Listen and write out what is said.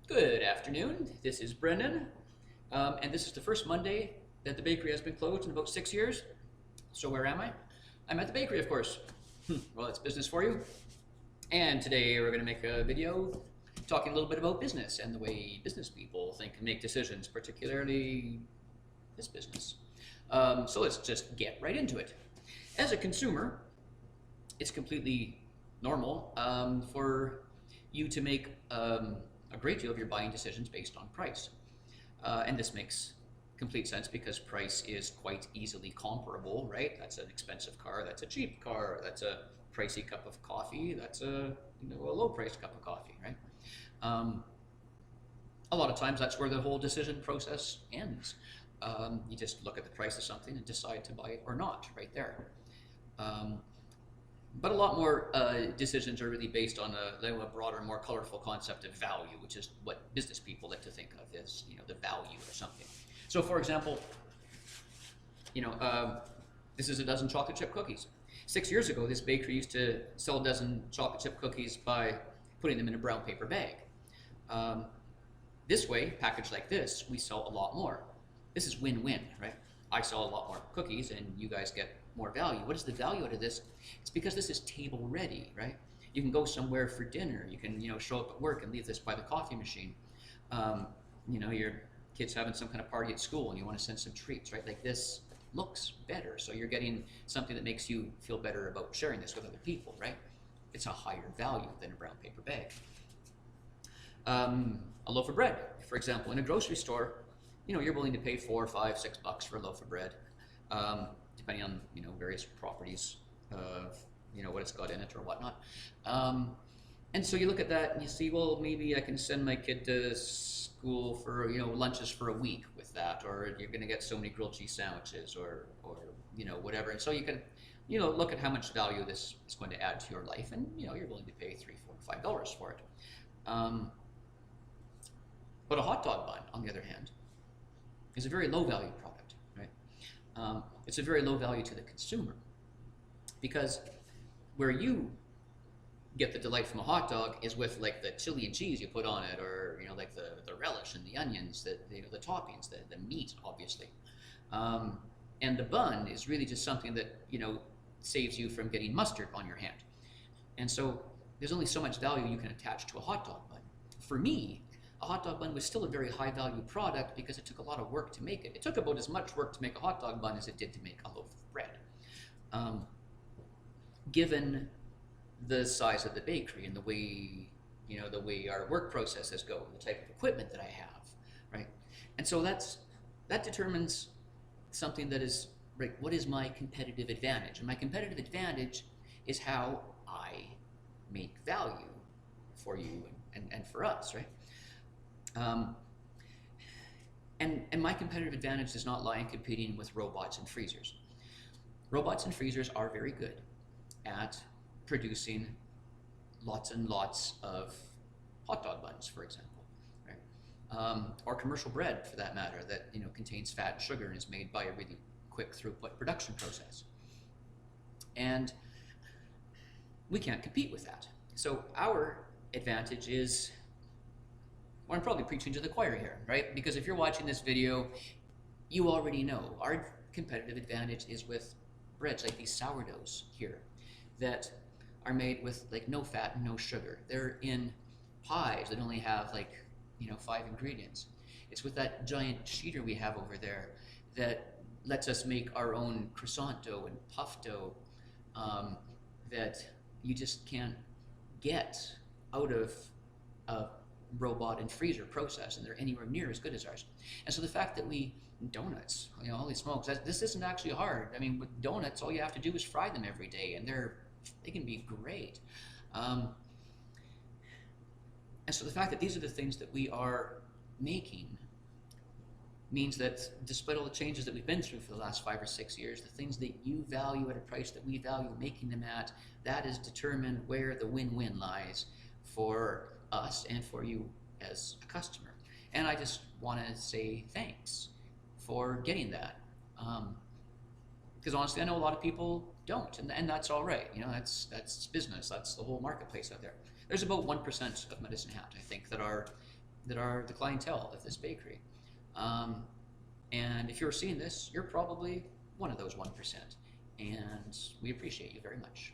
Good afternoon. This is Brendan, and this is the first Monday that the bakery has been closed in about 6 years. So where am I? I'm at the bakery, of course. Well, it's business for you. And today we're going to make a video talking a little bit about business and the way business people think and make decisions, particularly this business. So let's just get right into it. As a consumer, it's completely normal for you to make a great deal of your buying decisions based on price. And this makes complete sense because price is quite easily comparable, right? That's an expensive car, that's a cheap car, that's a pricey cup of coffee, that's a low-priced cup of coffee, right? A lot of times that's where the whole decision process ends. You just look at the price of something and decide to buy it or not, right there. But a lot more decisions are really based on a broader, more colorful concept of value, which is what business people like to think of as the value of something. So, for example, this is a dozen chocolate chip cookies. 6 years ago, this bakery used to sell a dozen chocolate chip cookies by putting them in a brown paper bag. This way, packaged like this, we sell a lot more. This is win-win, right? I sell a lot more cookies and you guys get more value. What is the value out of this? It's because this is table ready, right? You can go somewhere for dinner. You can, show up at work and leave this by the coffee machine. Your kid's having some kind of party at school and you want to send some treats, right? Like this looks better. So you're getting something that makes you feel better about sharing this with other people, right? It's a higher value than a brown paper bag. A loaf of bread, for example, in a grocery store, you're willing to pay $4, $5, $6 for a loaf of bread, depending on various properties of what it's got in it or whatnot. And so you look at that and you see, well, maybe I can send my kid to school for lunches for a week with that, or you're going to get so many grilled cheese sandwiches, or whatever. And so you can look at how much value this is going to add to your life, and you're willing to pay $3, $4, $5 for it. But a hot dog bun, on the other hand, is a very low value product, right? It's a very low value to the consumer, because where you get the delight from a hot dog is with like the chili and cheese you put on it, or like the relish and the onions, the toppings, the meat, obviously. And the bun is really just something that saves you from getting mustard on your hand. And so there's only so much value you can attach to a hot dog bun. For me, a hot dog bun was still a very high value product because it took a lot of work to make it. It took about as much work to make a hot dog bun as it did to make a loaf of bread. Given the size of the bakery and the way our work processes go, the type of equipment that I have, right? And so that determines something that is, right, what is my competitive advantage? And my competitive advantage is how I make value for you and for us, right? And my competitive advantage does not lie in competing with robots and freezers. Robots and freezers are very good at producing lots and lots of hot dog buns, for example, right? Or commercial bread, for that matter, that contains fat and sugar and is made by a really quick throughput production process. And we can't compete with that. So our advantage is, well, I'm probably preaching to the choir here, right? Because if you're watching this video, you already know our competitive advantage is with breads like these sourdoughs here that are made with like no fat and no sugar. They're in pies that only have like 5 ingredients. It's with that giant sheeter we have over there that lets us make our own croissant dough and puff dough that you just can't get out of a robot and freezer process, and they're anywhere near as good as ours. And so the fact that donuts, holy smokes, this isn't actually hard. I mean, with donuts, all you have to do is fry them every day, and they can be great. And so the fact that these are the things that we are making means that despite all the changes that we've been through for the last 5 or 6 years, the things that you value at a price that we value making them at, that is determined where the win-win lies for us and for you as a customer. And I just want to say thanks for getting that. Because honestly, I know a lot of people don't, and that's all right. That's business. That's the whole marketplace out there. There's about 1% of Medicine Hat, I think, that are that are the clientele of this bakery. Um, and if you're seeing this, you're probably one of those 1%. And we appreciate you very much.